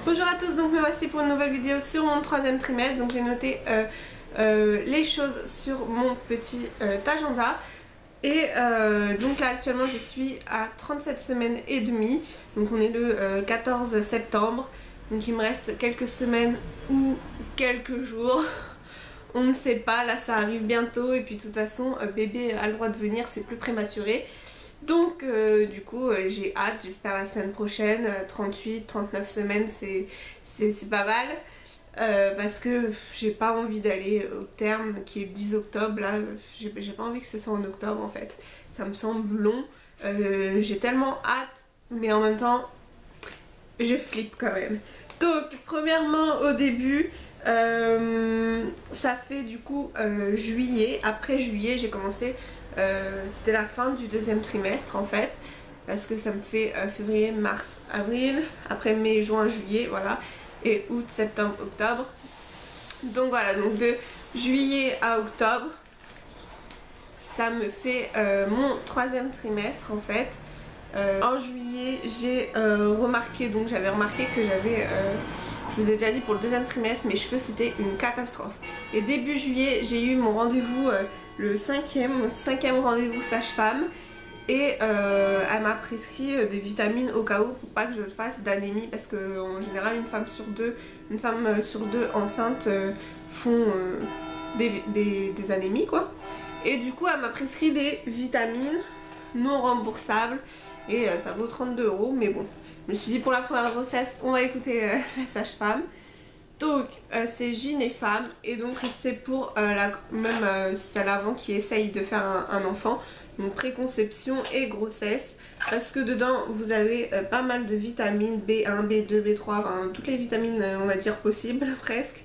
Bonjour à tous, donc me voici pour une nouvelle vidéo sur mon troisième trimestre. Donc j'ai noté les choses sur mon petit agenda. Et donc là actuellement je suis à 37 semaines et demie. Donc on est le 14 septembre. Donc il me reste quelques semaines ou quelques jours. On ne sait pas, là ça arrive bientôt. Et puis de toute façon bébé a le droit de venir, c'est plus prématuré. Donc du coup j'ai hâte, j'espère la semaine prochaine, 38-39 semaines c'est pas mal. Parce que j'ai pas envie d'aller au terme qui est le 10 octobre, là j'ai pas envie que ce soit en octobre en fait. Ça me semble long, j'ai tellement hâte mais en même temps je flippe quand même. Donc premièrement au début ça fait du coup juillet, après juillet j'ai commencé, c'était la fin du deuxième trimestre en fait, parce que ça me fait février, mars, avril, après mai, juin, juillet, voilà, et août, septembre, octobre. Donc voilà, donc de juillet à octobre, ça me fait mon troisième trimestre en fait. En juillet j'ai remarqué, donc j'avais remarqué que j'avais, je vous ai déjà dit pour le deuxième trimestre, mes cheveux c'était une catastrophe. Et début juillet j'ai eu mon rendez-vous, le cinquième rendez-vous sage-femme. Et elle m'a prescrit des vitamines au cas où pour pas que je fasse d'anémie, parce que en général une femme sur deux enceintes font des anémies quoi. Et du coup elle m'a prescrit des vitamines non remboursables et ça vaut 32 €, mais bon, je me suis dit pour la première grossesse on va écouter la sage-femme. Donc c'est Gynéfemme et donc c'est pour celle avant qui essaye de faire un enfant, donc préconception et grossesse, parce que dedans vous avez pas mal de vitamines B1, B2, B3, enfin toutes les vitamines on va dire possibles presque,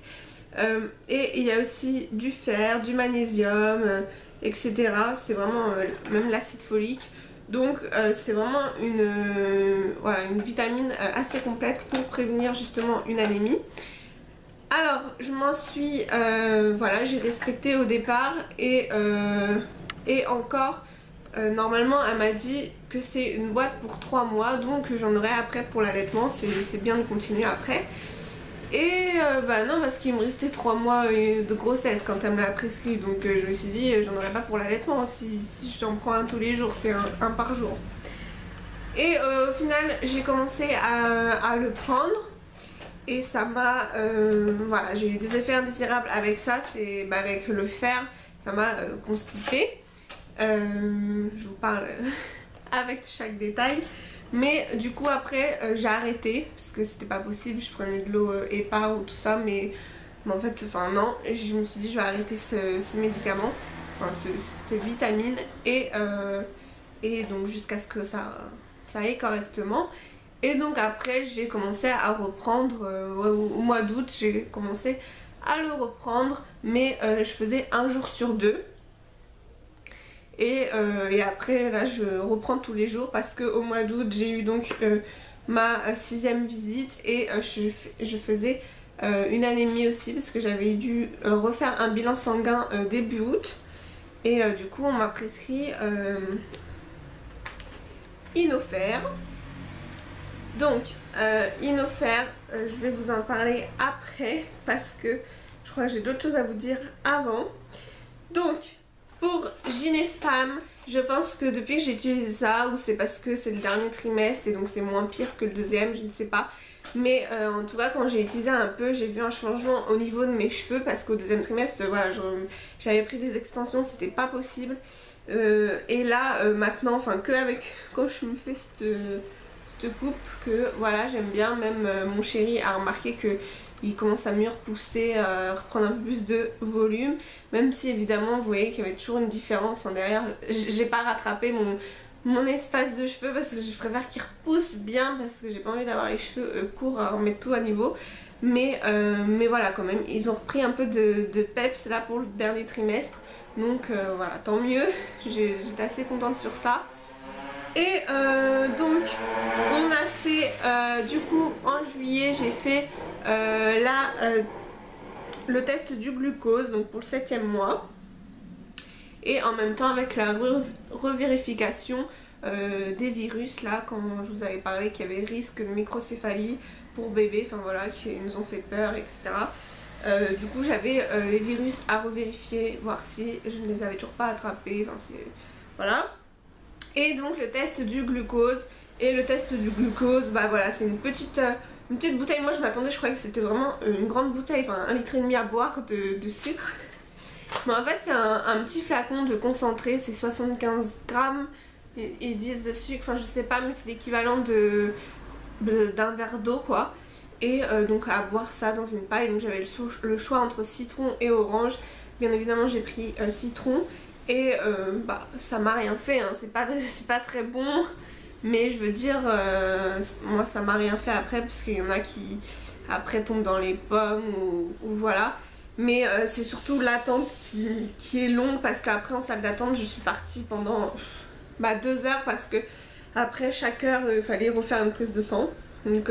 et il y a aussi du fer, du magnésium, etc. C'est vraiment même l'acide folique. Donc c'est vraiment voilà, une vitamine assez complète pour prévenir justement une anémie. Alors je m'en suis, voilà, j'ai respecté au départ et encore normalement elle m'a dit que c'est une boîte pour 3 mois, donc j'en aurai après pour l'allaitement, c'est bien de continuer après. Et bah non, parce qu'il me restait 3 mois de grossesse quand elle me l'a prescrit, donc je me suis dit j'en aurai pas pour l'allaitement si j'en prends un tous les jours, c'est un par jour. Et au final j'ai commencé à le prendre. Et ça m'a, voilà, j'ai eu des effets indésirables avec ça, c'est avec le fer, ça m'a constipée. Je vous parle avec chaque détail. Mais du coup après j'ai arrêté, parce que c'était pas possible, je prenais de l'eau épars ou tout ça, mais en fait, enfin non, je me suis dit je vais arrêter ce médicament, enfin ces vitamines, et donc jusqu'à ce que ça aille correctement. Et donc après j'ai commencé à reprendre, au mois d'août j'ai commencé à le reprendre, mais je faisais un jour sur deux. Et après là je reprends tous les jours, parce qu'au mois d'août j'ai eu donc ma 6e visite, et je faisais une anémie aussi, parce que j'avais dû refaire un bilan sanguin début août. Et du coup on m'a prescrit Inofer. Donc Inofer, je vais vous en parler après, parce que je crois que j'ai d'autres choses à vous dire avant. Donc pour Gynéfemme, je pense que depuis que j'ai utilisé ça, ou c'est parce que c'est le dernier trimestre et donc c'est moins pire que le deuxième, je ne sais pas. Mais en tout cas quand j'ai utilisé un peu, j'ai vu un changement au niveau de mes cheveux, parce qu'au deuxième trimestre, voilà, j'avais pris des extensions, c'était pas possible. Et là maintenant, enfin quand je me fais cette coupe, que voilà j'aime bien, même mon chéri a remarqué que il commence à mieux repousser, reprendre un peu plus de volume, même si évidemment vous voyez qu'il y avait toujours une différence. Enfin, derrière j'ai pas rattrapé mon espace de cheveux, parce que je préfère qu'il repousse bien, parce que j'ai pas envie d'avoir les cheveux courts à remettre tout à niveau. Mais voilà, quand même ils ont repris un peu de peps là pour le dernier trimestre, donc voilà, tant mieux, j'étais assez contente sur ça. Et donc on a fait du coup en juillet j'ai fait le test du glucose, donc pour le 7e mois, et en même temps avec la revérification des virus là quand je vous avais parlé qu'il y avait risque de microcéphalie pour bébé, enfin voilà, qui nous ont fait peur, etc. Du coup j'avais les virus à revérifier, voir si je ne les avais toujours pas attrapés, enfin c'est... voilà. Et donc le test du glucose, et le test du glucose, bah voilà, c'est une petite bouteille. Moi je m'attendais, je croyais que c'était vraiment une grande bouteille, enfin 1,5 litre à boire de sucre. Mais en fait c'est un petit flacon de concentré, c'est 75 grammes, ils disent de sucre, enfin je sais pas, mais c'est l'équivalent d'un verre d'eau quoi. Et donc à boire ça dans une paille. Donc j'avais le choix entre citron et orange. Bien évidemment j'ai pris citron. Et bah ça m'a rien fait hein. C'est pas très bon. Mais je veux dire moi ça m'a rien fait après, parce qu'il y en a qui après tombent dans les pommes ou voilà. Mais c'est surtout l'attente qui est longue, parce qu'après en salle d'attente je suis partie pendant 2 heures, parce que après chaque heure il fallait refaire une prise de sang. Donc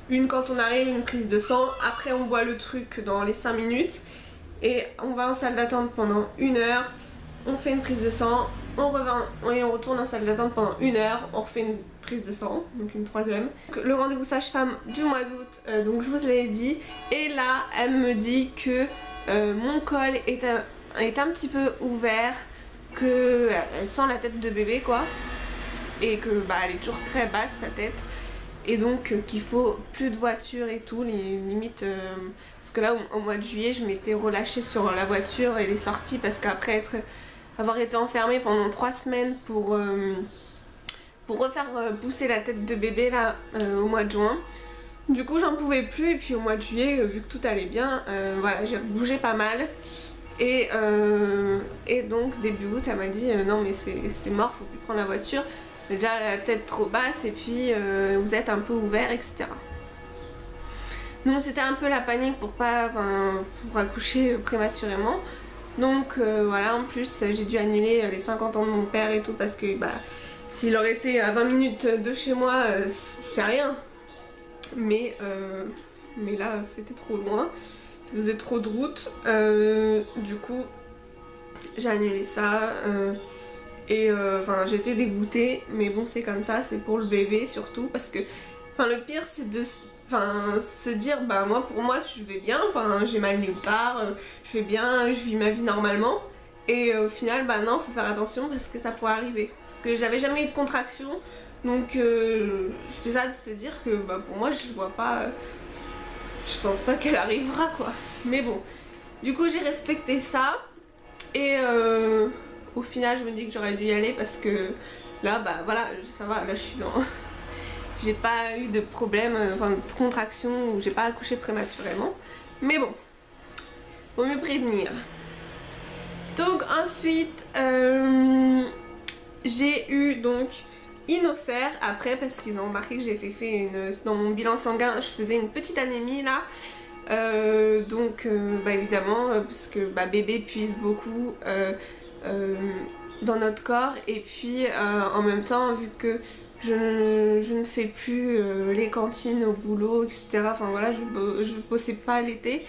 une quand on arrive, une prise de sang, après on boit le truc dans les 5 minutes et on va en salle d'attente pendant 1 heure, on fait une prise de sang, on revient et on retourne en salle d'attente pendant 1 heure, on refait une prise de sang, donc une troisième. Donc, le rendez-vous sage-femme du mois d'août, donc je vous l'ai dit, et là elle me dit que mon col est un petit peu ouvert, que elle sent la tête de bébé quoi, et que bah elle est toujours très basse sa tête. Et donc qu'il faut plus de voiture et tout, limite parce que là au mois de juillet je m'étais relâchée sur la voiture et les sorties, parce qu'après avoir été enfermée pendant 3 semaines pour refaire pousser la tête de bébé là au mois de juin, du coup j'en pouvais plus. Et puis au mois de juillet, vu que tout allait bien, voilà, j'ai bougé pas mal. Et donc début août elle m'a dit non mais c'est mort, faut plus prendre la voiture. Déjà la tête trop basse et puis vous êtes un peu ouvert, etc. Donc c'était un peu la panique pour accoucher prématurément. Donc voilà, en plus j'ai dû annuler les 50 ans de mon père et tout, parce que bah s'il aurait été à 20 minutes de chez moi, c'est rien. Mais là c'était trop loin, ça faisait trop de route. Du coup j'ai annulé ça. Et j'étais dégoûtée, mais bon c'est comme ça, c'est pour le bébé surtout, parce que le pire c'est de se dire bah pour moi je vais bien, j'ai mal nulle part, je vais bien, je vis ma vie normalement, et au final bah non, faut faire attention parce que ça pourrait arriver, parce que j'avais jamais eu de contraction. Donc c'est ça, de se dire que bah pour moi je vois pas, je pense pas qu'elle arrivera quoi. Mais bon, du coup j'ai respecté ça, et au final je me dis que j'aurais dû y aller, parce que là bah voilà, ça va, là je suis dans... j'ai pas eu de problème, de contraction, ou j'ai pas accouché prématurément. Mais bon, vaut mieux prévenir. Donc ensuite j'ai eu donc Inofer après, parce qu'ils ont remarqué que j'ai fait dans mon bilan sanguin, je faisais une petite anémie là. Donc évidemment, parce que bébé puise beaucoup dans notre corps, et puis en même temps vu que je ne fais plus les cantines au boulot, etc. Enfin voilà, je bossais pas l'été,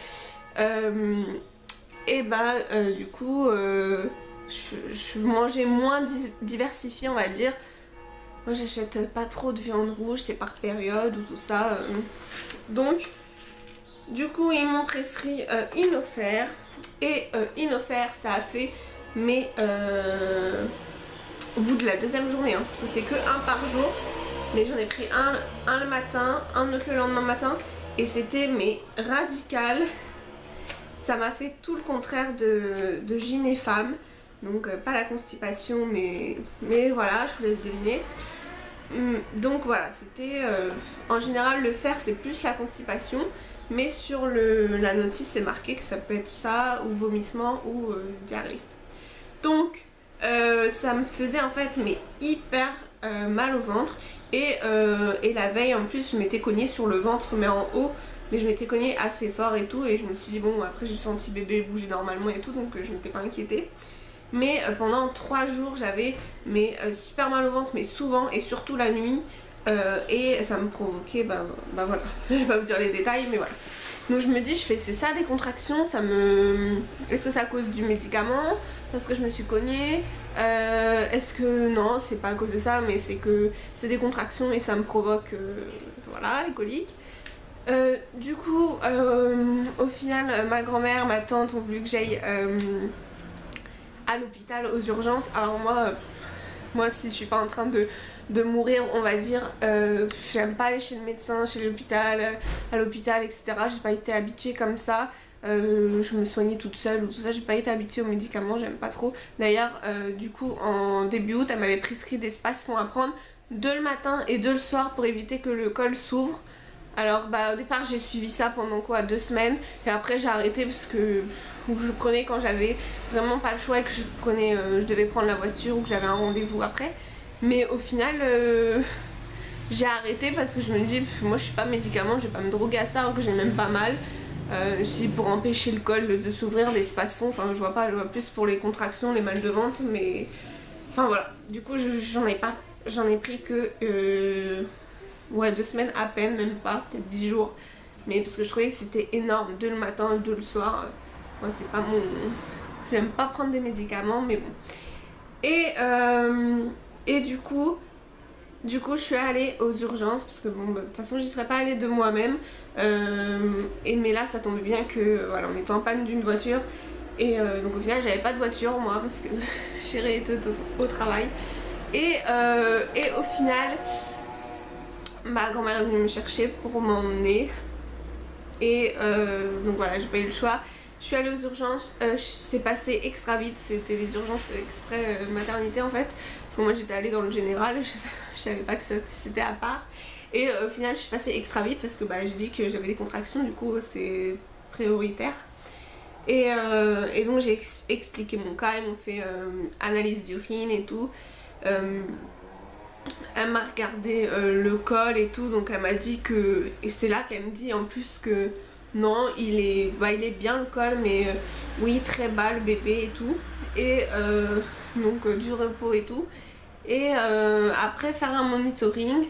et du coup je mangeais moins diversifié on va dire. Moi j'achète pas trop de viande rouge, c'est par période ou tout ça, donc du coup ils m'ont prescrit Inofer, et Inofer ça a fait, mais au bout de la 2e journée, hein, parce que c'est que un par jour, mais j'en ai pris un le matin, un autre le lendemain matin, et c'était mais radical. Ça m'a fait tout le contraire de gynéfemme, donc pas la constipation, mais voilà, je vous laisse deviner. Donc voilà, c'était en général le fer c'est plus la constipation, mais sur la notice c'est marqué que ça peut être ça, ou vomissement, ou diarrhée. Donc ça me faisait en fait mais hyper mal au ventre, et la veille en plus je m'étais cognée sur le ventre mais en haut, mais je m'étais cognée assez fort et tout, et je me suis dit bon, après j'ai senti bébé bouger normalement et tout, donc je m'étais pas inquiétée. Mais pendant 3 jours j'avais super mal au ventre, mais souvent, et surtout la nuit, et ça me provoquait voilà, je vais pas vous dire les détails, mais voilà. Donc je me dis, c'est ça des contractions, ça me... Est-ce que c'est à cause du médicament? Parce que je me suis cognée? Est-ce que non, c'est pas à cause de ça, mais c'est que c'est des contractions et ça me provoque, voilà, les coliques. Du coup, au final, ma grand-mère, ma tante ont voulu que j'aille à l'hôpital, aux urgences. Alors moi si je suis pas en train de mourir, on va dire, j'aime pas aller chez le médecin, chez l'hôpital, à l'hôpital, etc. J'ai pas été habituée comme ça. Je me soignais toute seule ou tout ça, j'ai pas été habituée aux médicaments, j'aime pas trop. D'ailleurs, du coup, en début août, elle m'avait prescrit des spasmons à prendre 2 le matin et 2 le soir pour éviter que le col s'ouvre. Alors bah au départ j'ai suivi ça pendant quoi, 2 semaines, et après j'ai arrêté parce que je prenais quand j'avais vraiment pas le choix et que je devais prendre la voiture ou que j'avais un rendez-vous après. Mais au final j'ai arrêté parce que je me dis moi je suis pas médicament, je vais pas me droguer à ça alors que j'ai même pas mal. Si pour empêcher le col de s'ouvrir, des spasmons, enfin je vois pas, je vois plus pour les contractions, les mal de ventre, mais enfin voilà. Du coup j'en ai pris que ouais, 2 semaines à peine, même pas, peut-être 10 jours. Mais parce que je trouvais que c'était énorme, 2 le matin, 2 le soir. Moi c'est pas mon... J'aime pas prendre des médicaments, mais bon. Et du coup je suis allée aux urgences parce que bon, bah, de toute façon j'y serais pas allée de moi-même. Mais là ça tombait bien que voilà, on était en panne d'une voiture. Et donc au final j'avais pas de voiture moi parce que chérie était au travail. Et au final... ma grand-mère est venue me chercher pour m'emmener. Et donc voilà, j'ai pas eu le choix. Je suis allée aux urgences, c'est passé extra vite, c'était les urgences exprès maternité en fait. Parce que moi j'étais allée dans le général, je savais pas que c'était à part. Et au final je suis passée extra vite parce que bah, j'ai dit que j'avais des contractions, du coup c'est prioritaire. Et donc j'ai expliqué mon cas, ils m'ont fait analyse d'urine et tout. Elle m'a regardé le col et tout, donc elle m'a dit que... Et c'est là qu'elle me dit en plus que non, il est bien le col, mais oui, très bas le bébé et tout. Et donc du repos et tout. Et après faire un monitoring.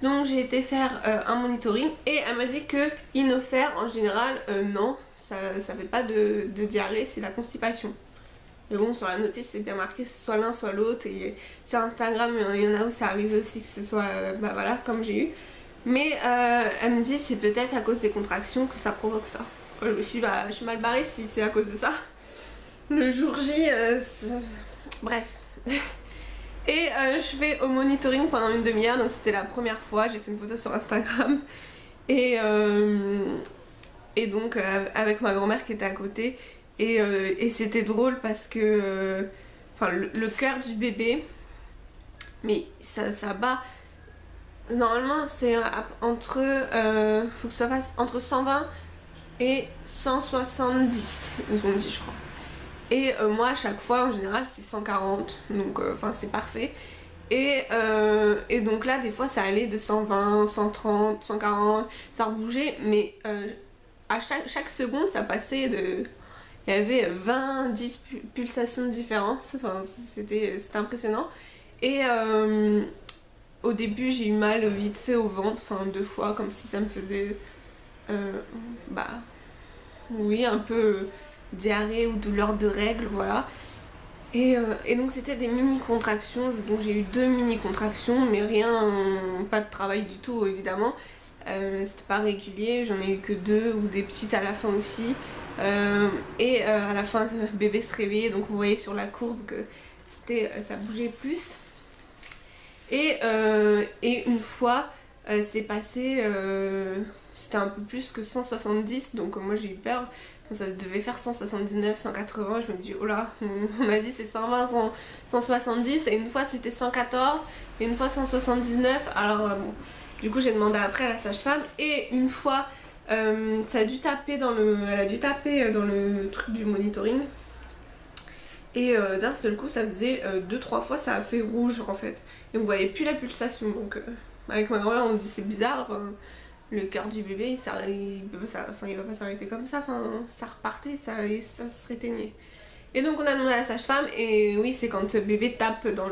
Donc j'ai été faire un monitoring et elle m'a dit que inophère en général, non, ça fait pas de diarrhée, c'est la constipation. Mais bon, sur la notice c'est bien marqué soit l'un soit l'autre, et sur Instagram il y en a où ça arrive aussi que ce soit bah voilà, comme j'ai eu. Mais elle me dit c'est peut-être à cause des contractions que ça provoque ça. Je me suis dit bah je suis mal barrée si c'est à cause de ça. Le jour J, bref. Et je vais au monitoring pendant une demi-heure, donc c'était la première fois, j'ai fait une photo sur Instagram. Et donc avec ma grand-mère qui était à côté. Et c'était drôle parce que enfin, le cœur du bébé, mais ça bat. Normalement c'est entre faut que ça fasse entre 120 et 170, ils ont dit je crois. Et moi à chaque fois en général c'est 140, donc enfin c'est parfait. Et donc là des fois ça allait de 120, 130, 140, ça rebougeait, mais à chaque seconde ça passait de... Il y avait 10 pulsations différentes, enfin, c'était impressionnant. Et au début j'ai eu mal vite fait au ventre, enfin 2 fois, comme si ça me faisait bah oui, un peu diarrhée ou douleur de règles, voilà. Et donc c'était des mini contractions, donc j'ai eu 2 mini contractions, mais rien, pas de travail du tout évidemment. C'était pas régulier, j'en ai eu que 2 ou des petites à la fin aussi. Et à la fin le bébé se réveillait, donc vous voyez sur la courbe que ça bougeait plus. Et une fois c'est passé, c'était un peu plus que 170, donc moi j'ai eu peur. Ça devait faire 179, 180, je me dis oh là, on m'a dit c'est 120, 170, et une fois c'était 114 et une fois 179. Alors bon, du coup j'ai demandé après à la sage-femme, et une fois ça a dû taper elle a dû taper dans le truc du monitoring, et d'un seul coup ça faisait 2-3 fois ça a fait rouge en fait, et on voyait plus la pulsation. Donc avec ma grand-mère on se dit c'est bizarre, le cœur du bébé il va pas s'arrêter comme ça, enfin ça repartait, ça se réteignait. Et donc on a demandé à la sage-femme, et oui c'est quand le bébé tape dans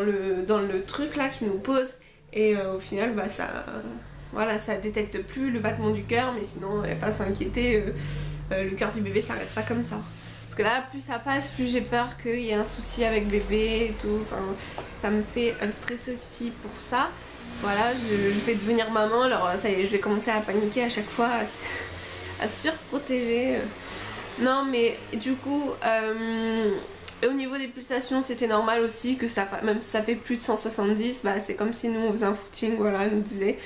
le truc là qui nous pose, et au final bah voilà, ça détecte plus le battement du cœur, mais sinon il n'y a pas à s'inquiéter, le cœur du bébé s'arrête pas comme ça. Parce que là, plus ça passe, plus j'ai peur qu'il y ait un souci avec bébé et tout. Enfin, ça me fait stresser aussi pour ça. Voilà, je vais devenir maman, alors ça y est, je vais commencer à paniquer à chaque fois, à surprotéger. Non, mais du coup, au niveau des pulsations, c'était normal aussi que ça, même si ça fait plus de 170, bah c'est comme si nous on faisait un footing, voilà, elle nous disait.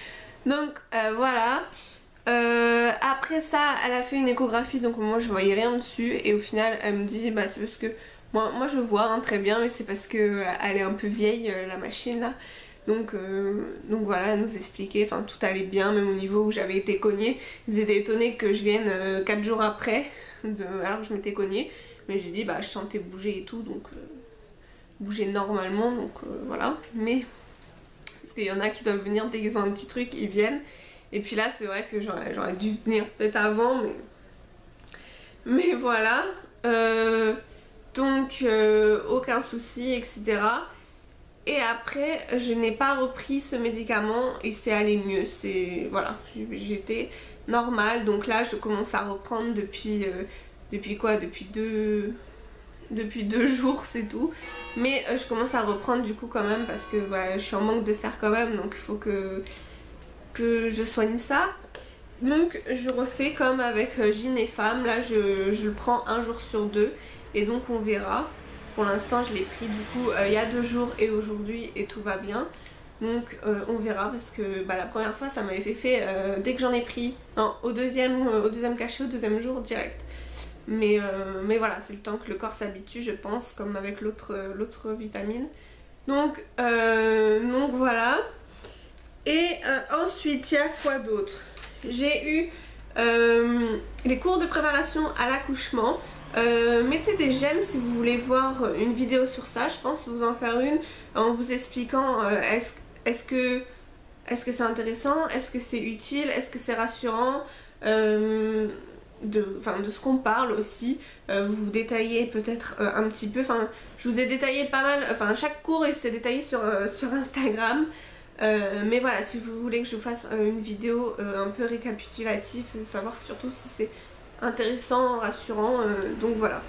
Donc voilà. Après ça, elle a fait une échographie, donc moi je voyais rien dessus, et au final elle me dit bah c'est parce que moi je vois hein, très bien, mais c'est parce que elle est un peu vieille la machine là. Donc voilà, elle nous expliquait, enfin tout allait bien, même au niveau où j'avais été cognée. Ils étaient étonnés que je vienne 4 jours après, alors que je m'étais cognée, mais j'ai dit bah je sentais bouger et tout, donc bouger normalement, donc voilà. Mais parce qu'il y en a qui doivent venir dès qu'ils ont un petit truc, ils viennent. Et puis là c'est vrai que j'aurais dû venir peut-être avant, mais voilà. Donc aucun souci, etc. Et après je n'ai pas repris ce médicament et c'est allé mieux. C'est voilà, j'étais normale. Donc là je commence à reprendre depuis quoi, depuis deux jours, c'est tout. Mais je commence à reprendre du coup quand même, parce que bah, je suis en manque de fer quand même, donc il faut que je soigne ça. Donc je refais comme avec Gyn et Femme, là je le prends un jour sur deux, et donc on verra. Pour l'instant je l'ai pris du coup il y a 2 jours et aujourd'hui, et tout va bien. Donc on verra, parce que bah, la première fois ça m'avait fait dès que j'en ai pris, non, au deuxième cachet, au deuxième jour direct. Mais voilà, c'est le temps que le corps s'habitue, je pense, comme avec l'autre vitamine. Donc voilà. Et ensuite, il y a quoi d'autre? J'ai eu les cours de préparation à l'accouchement. Mettez des j'aime si vous voulez voir une vidéo sur ça. Je pense vous en faire une en vous expliquant est-ce que c'est intéressant, est-ce que c'est utile, est-ce que c'est rassurant, de ce qu'on parle aussi. Vous détaillez peut-être un petit peu, enfin je vous ai détaillé pas mal, enfin chaque cours il s'est détaillé sur Instagram. Mais voilà, si vous voulez que je vous fasse une vidéo un peu récapitulative, savoir surtout si c'est intéressant, rassurant, donc voilà.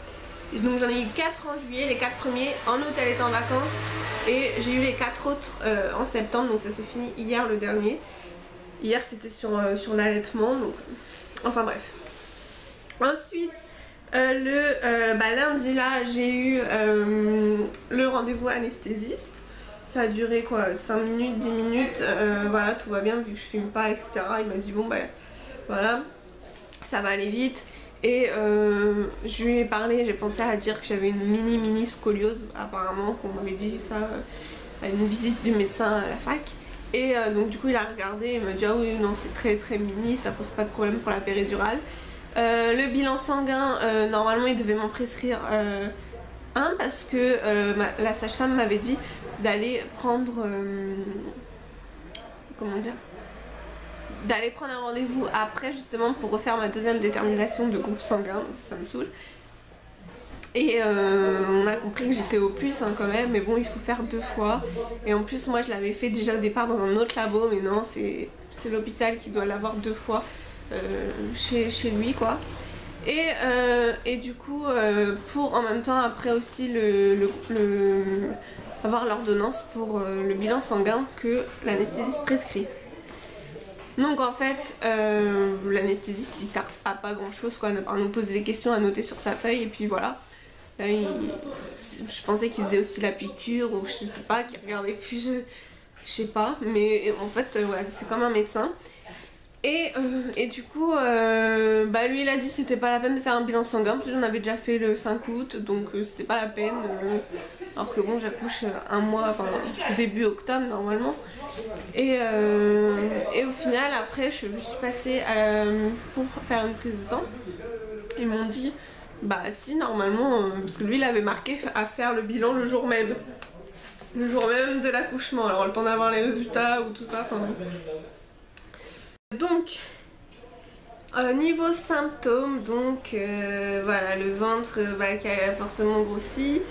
Et donc j'en ai eu 4 en juillet, les 4 premiers, en août elle était en vacances, et j'ai eu les 4 autres en septembre, donc ça s'est fini hier le dernier. Hier c'était sur l'allaitement, donc enfin bref. Ensuite lundi là j'ai eu le rendez-vous anesthésiste. Ça a duré quoi, 5 minutes, 10 minutes, voilà, tout va bien vu que je filme pas, etc. Il m'a dit bon ben voilà, ça va aller vite. Et je lui ai parlé, j'ai pensé à dire que j'avais une mini scoliose, apparemment, qu'on m'avait dit ça à une visite du médecin à la fac. Et donc du coup il a regardé, il m'a dit ah oui non c'est très mini, ça pose pas de problème pour la péridurale. Le bilan sanguin, normalement il devait m'en prescrire un, parce que la sage-femme m'avait dit d'aller prendre comment dire, d'aller prendre un rendez-vous après justement pour refaire ma deuxième détermination de groupe sanguin, donc ça me saoule. Et on a compris que j'étais au plus hein, quand même, mais bon il faut faire 2 fois. Et en plus moi je l'avais fait déjà au départ dans un autre labo, mais non c'est l'hôpital qui doit l'avoir 2 fois chez lui quoi. Et du coup pour en même temps après aussi avoir l'ordonnance pour le bilan sanguin que l'anesthésiste prescrit. Donc en fait l'anesthésiste il sert à pas grand chose quoi, à part nous poser des questions, à noter sur sa feuille, et puis voilà. Là je pensais qu'il faisait aussi la piqûre, ou je sais pas, qu'il regardait plus, je sais pas, mais en fait ouais, c'est comme un médecin. Et du coup bah lui il a dit que c'était pas la peine de faire un bilan sanguin, parce que j'en avais déjà fait le 5 août, donc c'était pas la peine, alors que bon j'accouche un mois, enfin début octobre normalement. Et au final après je suis passée pour faire une prise de sang. Ils m'ont dit bah si normalement, parce que lui il avait marqué à faire le bilan le jour même de l'accouchement, alors le temps d'avoir les résultats ou tout ça, enfin bon. Donc niveau symptômes, donc voilà, le ventre qui a fortement grossi,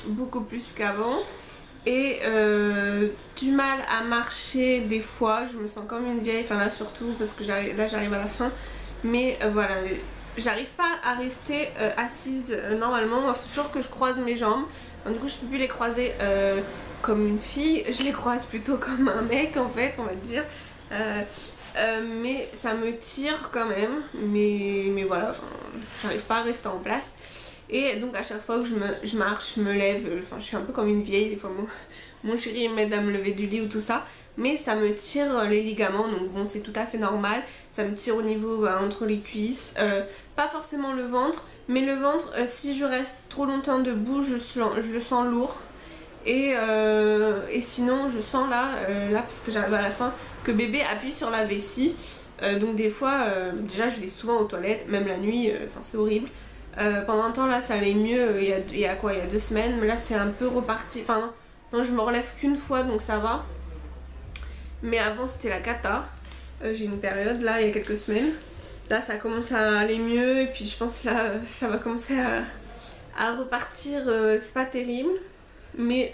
beaucoup plus qu'avant. et du mal à marcher des fois, je me sens comme une vieille, enfin là surtout parce que là j'arrive à la fin, mais voilà, j'arrive pas à rester assise normalement, il faut toujours que je croise mes jambes, donc, du coup je peux plus les croiser comme une fille, je les croise plutôt comme un mec en fait, on va dire. Mais ça me tire quand même, mais voilà, enfin, j'arrive pas à rester en place. Et donc à chaque fois que je marche, je me lève, enfin je suis un peu comme une vieille, des fois mon chéri m'aide à me lever du lit ou tout ça, mais ça me tire les ligaments, donc bon c'est tout à fait normal, ça me tire au niveau entre les cuisses, pas forcément le ventre, mais le ventre si je reste trop longtemps debout je le sens lourd. Et sinon je sens là parce que j'arrive à la fin que bébé appuie sur la vessie, donc des fois déjà je vais souvent aux toilettes même la nuit, enfin c'est horrible. Pendant un temps là ça allait mieux, il y a quoi, il y a 2 semaines, mais là c'est un peu reparti, enfin non je me relève qu'une fois donc ça va, mais avant c'était la cata. J'ai une période là il y a quelques semaines, là ça commence à aller mieux et puis je pense là ça va commencer à repartir, c'est pas terrible. Mais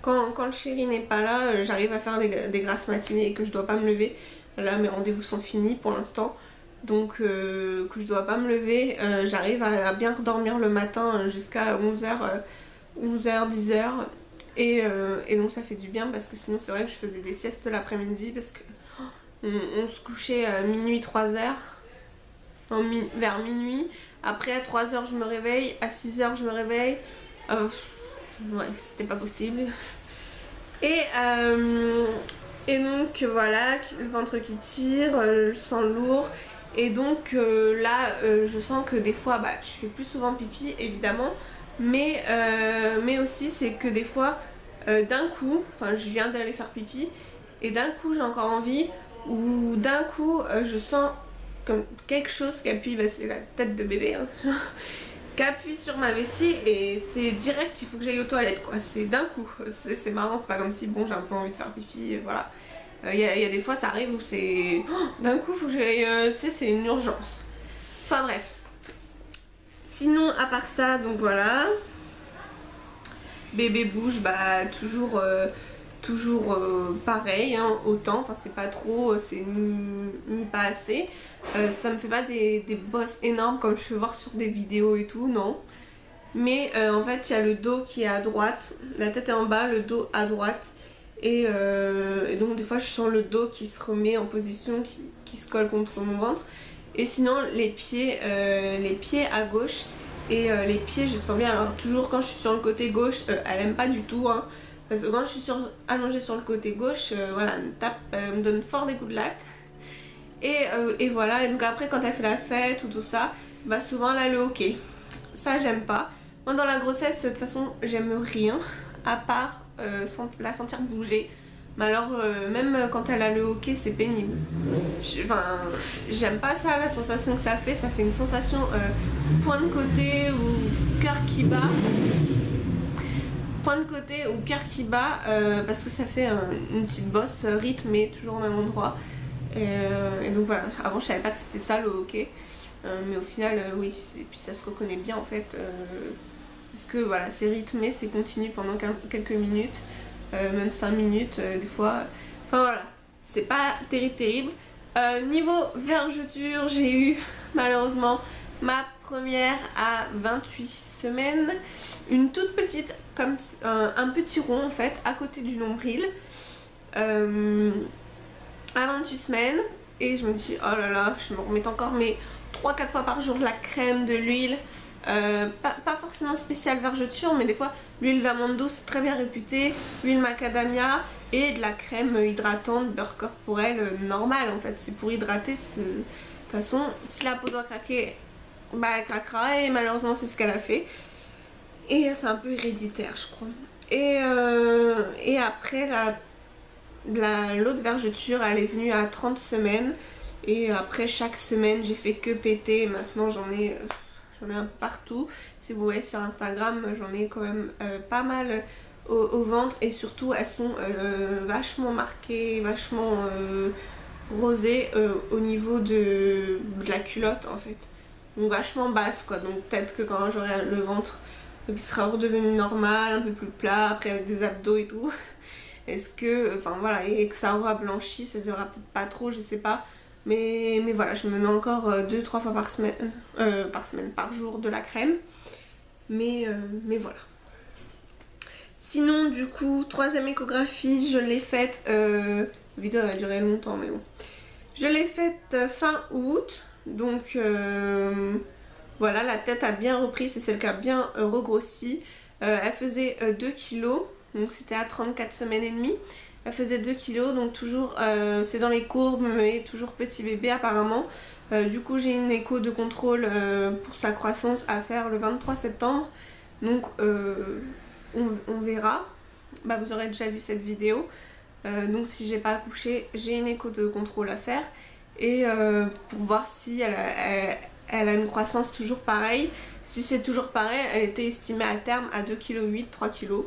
quand le chéri n'est pas là, j'arrive à faire des grasses matinées et que je dois pas me lever. Là mes rendez-vous sont finis pour l'instant, donc que je dois pas me lever, j'arrive à bien redormir le matin jusqu'à 11h, 10h. Et donc ça fait du bien parce que sinon c'est vrai que je faisais des siestes l'après-midi parce que on se couchait à minuit 3h, vers minuit. Après à 3h je me réveille, à 6h je me réveille. Ouais, c'était pas possible. Et donc voilà, le ventre qui tire, je sens lourd. Et donc là, je sens que des fois, je fais plus souvent pipi, évidemment. Mais aussi, c'est que des fois, d'un coup, enfin, je viens d'aller faire pipi. Et d'un coup, j'ai encore envie. Ou d'un coup, je sens comme quelque chose qui appuie, c'est la tête de bébé, hein, qui appuie sur ma vessie et c'est direct qu'il faut que j'aille aux toilettes quoi, c'est d'un coup, c'est marrant, c'est pas comme si bon j'ai un peu envie de faire pipi, voilà. Il y a des fois ça arrive où c'est d'un coup faut que j'aille, tu sais c'est une urgence. Enfin bref. Sinon à part ça, donc voilà. Bébé bouge, toujours pareil, hein, autant, enfin c'est pas trop, c'est ni pas assez. Ça me fait pas des bosses énormes comme je peux voir sur des vidéos et tout, non. Mais en fait il y a le dos qui est à droite, la tête est en bas, le dos à droite. Et donc des fois je sens le dos qui se remet en position, qui se colle contre mon ventre. Et sinon les pieds à gauche. Et les pieds je sens bien, alors toujours quand je suis sur le côté gauche, elle aime pas du tout hein. Parce que quand je suis allongée sur le côté gauche, voilà, elle me donne fort des coups de latte. Et voilà, et donc après quand elle fait la fête ou tout ça, souvent elle a le hockey. Ça j'aime pas. Moi dans la grossesse de toute façon j'aime rien, à part la sentir bouger. Mais alors même quand elle a le hockey c'est pénible. J'aime pas ça, la sensation que ça fait une sensation point de côté ou cœur qui bat. Point de côté ou cœur qui bat, parce que ça fait une petite bosse rythmée toujours au même endroit. Et donc voilà, avant je savais pas que c'était ça le hockey, mais au final oui, et puis ça se reconnaît bien en fait, parce que voilà c'est rythmé, c'est continu pendant quelques minutes, même 5 minutes des fois, enfin voilà, c'est pas terrible. Niveau vergeture, j'ai eu malheureusement ma première à 28 semaines, une toute petite, comme un petit rond en fait, à côté du nombril, à 28 semaines, et je me dis oh là là, je me remets encore mais 3-4 fois par jour de la crème, de l'huile, pas forcément spéciale vergeture, mais des fois l'huile d'amande douce c'est très bien réputé, l'huile macadamia et de la crème hydratante beurre corporel normale en fait, c'est pour hydrater. De toute façon si la peau doit craquer, elle craquera, et malheureusement c'est ce qu'elle a fait, et c'est un peu héréditaire je crois. Et après l'autre vergeture elle est venue à 30 semaines, et après chaque semaine j'ai fait que péter, et maintenant j'en ai un peu partout. Si vous voyez sur Instagram j'en ai quand même pas mal au ventre, et surtout elles sont vachement marquées, vachement rosées au niveau de la culotte en fait, donc vachement basse quoi, donc peut-être que quand j'aurai le ventre donc il sera redevenu normal, un peu plus plat, après avec des abdos et tout. Est-ce que, enfin voilà, et que ça aura blanchi, ça se verra peut-être pas trop, je sais pas. Mais voilà, je me mets encore 2-3 fois par jour de la crème. Mais voilà. Sinon, du coup, troisième échographie, je l'ai faite. La vidéo va durer longtemps, mais bon. Je l'ai faite fin août. Donc voilà, la tête a bien repris, c'est celle qui a bien regrossi. Elle faisait 2 kilos, donc c'était à 34 semaines et demie. Elle faisait 2 kilos, donc toujours c'est dans les courbes, mais toujours petit bébé apparemment. Du coup j'ai une écho de contrôle pour sa croissance à faire le 23 septembre. Donc on verra. Bah, vous aurez déjà vu cette vidéo. Donc si j'ai pas accouché, j'ai une écho de contrôle à faire. Et pour voir si elle a une croissance toujours pareille. Si c'est toujours pareil, elle était estimée à terme à 2,8 kg, 3 kg.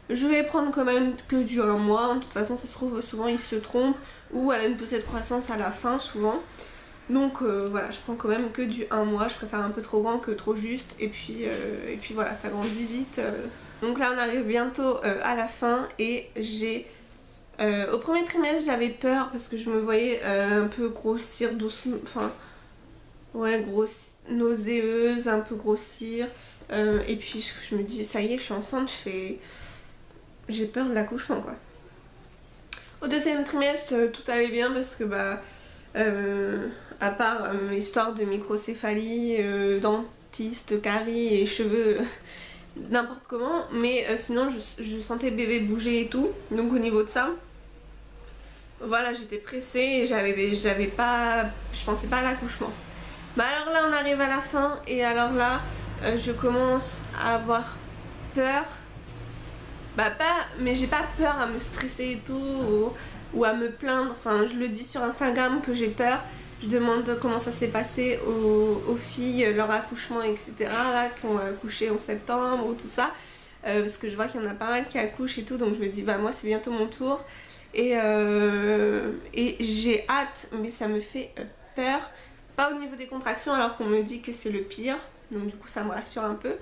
Je vais prendre quand même que du 1 mois. De toute façon, ça se trouve, souvent ils se trompent. Ou elle a une poussée de croissance à la fin, souvent. Donc voilà, je prends quand même que du 1 mois. Je préfère un peu trop grand que trop juste. Et puis voilà, ça grandit vite. Donc là, on arrive bientôt à la fin. Et j'ai... au premier trimestre, j'avais peur parce que je me voyais un peu grossir doucement. Enfin, ouais, nauséeuse, un peu grossir. Et puis je me dis, ça y est, je suis enceinte, j'ai peur de l'accouchement quoi. Au deuxième trimestre, tout allait bien parce que bah à part l'histoire de microcéphalie, dentiste, carie et cheveux n'importe comment, mais sinon je sentais bébé bouger et tout, donc au niveau de ça voilà, j'étais pressée et j'avais pas, je pensais pas à l'accouchement. Mais alors là on arrive à la fin et alors là je commence à avoir peur. Bah pas, mais j'ai pas peur à me stresser et tout ou à me plaindre. Enfin je le dis sur Instagram que j'ai peur. Je demande comment ça s'est passé aux filles, leur accouchement etc. là, qui ont accouché en septembre ou tout ça. Parce que je vois qu'il y en a pas mal qui accouchent et tout. Donc je me dis bah moi c'est bientôt mon tour. Et j'ai hâte, mais ça me fait peur. Pas au niveau des contractions alors qu'on me dit que c'est le pire. Donc du coup ça me rassure un peu.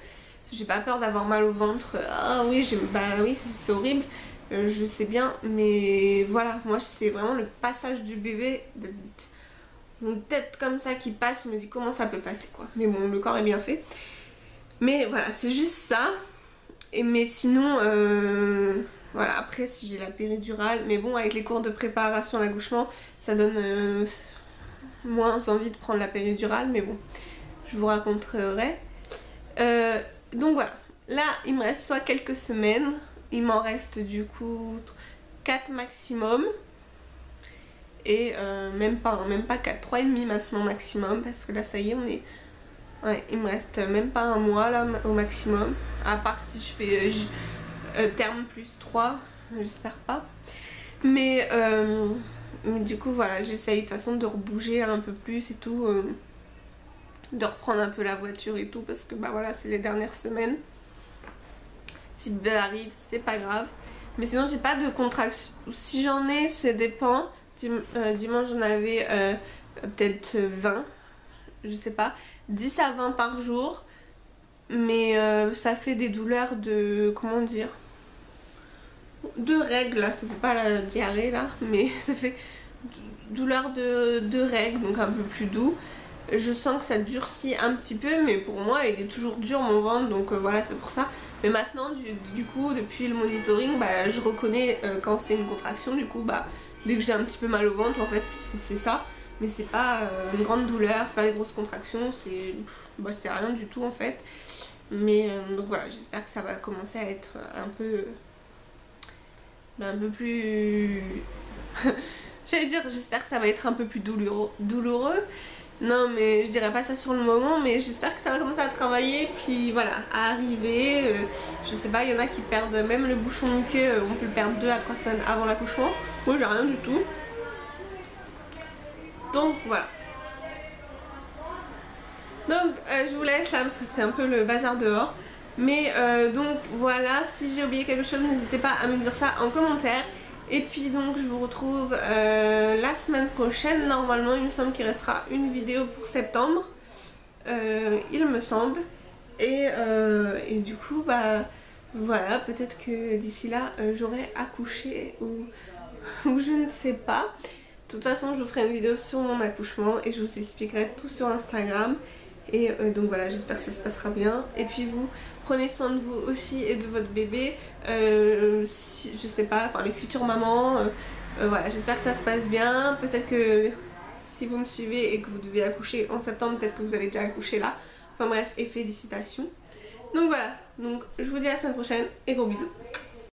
J'ai pas peur d'avoir mal au ventre. Ah oui, bah oui, c'est horrible. Je sais bien, mais voilà, moi c'est vraiment le passage du bébé. Une tête comme ça qui passe, je me dis comment ça peut passer quoi. Mais bon, le corps est bien fait. Mais voilà, c'est juste ça. Mais sinon, voilà, après si j'ai la péridurale. Mais bon, avec les cours de préparation à l'accouchement, ça donne moins envie de prendre la péridurale. Mais bon, je vous raconterai. Donc voilà, là il me reste soit quelques semaines, il m'en reste du coup 4 maximum. Et même pas 4, 3 et demi maintenant maximum. Parce que là ça y est, on est... Ouais, il me reste même pas 1 mois là au maximum. À part si je fais terme plus 3, j'espère pas. Mais du coup voilà, j'essaye de toute façon de rebouger un peu plus et tout. De reprendre un peu la voiture et tout parce que bah voilà c'est les dernières semaines. Si bébé arrive c'est pas grave, mais sinon j'ai pas de contraction. Si j'en ai ça dépend. Dimanche j'en avais peut-être 20, je sais pas, 10 à 20 par jour, mais ça fait des douleurs de, comment dire, de règles là, ça fait pas la diarrhée là, mais ça fait douleur de règles, donc un peu plus doux. Je sens que ça durcit un petit peu, mais pour moi il est toujours dur mon ventre, donc voilà c'est pour ça. Mais maintenant du coup depuis le monitoring bah, je reconnais quand c'est une contraction, du coup bah dès que j'ai un petit peu mal au ventre en fait c'est ça. Mais c'est pas une grande douleur, c'est pas des grosses contractions, c'est bah, rien du tout en fait. Mais donc voilà, j'espère que ça va commencer à être un peu plus j'allais dire j'espère que ça va être un peu plus douloureux. Non mais je dirais pas ça sur le moment, mais j'espère que ça va commencer à travailler, puis voilà, à arriver. Je sais pas, il y en a qui perdent même le bouchon muqueux, on peut le perdre 2 à 3 semaines avant l'accouchement. Moi j'ai rien du tout. Donc voilà. Donc je vous laisse là parce que c'est un peu le bazar dehors. Mais donc voilà, si j'ai oublié quelque chose n'hésitez pas à me dire ça en commentaire. Et puis donc je vous retrouve la semaine prochaine. Normalement il me semble qu'il restera une vidéo pour septembre, il me semble. Et du coup bah voilà, peut-être que d'ici là j'aurai accouché ou je ne sais pas. De toute façon je vous ferai une vidéo sur mon accouchement et je vous expliquerai tout sur Instagram. Et donc voilà, j'espère que ça se passera bien. Et puis vous, prenez soin de vous aussi et de votre bébé. Si, je sais pas, enfin les futures mamans. Voilà, j'espère que ça se passe bien. Peut-être que si vous me suivez et que vous devez accoucher en septembre, peut-être que vous avez déjà accouché là. Enfin bref, et félicitations. Donc voilà, donc je vous dis à la semaine prochaine et gros bisous.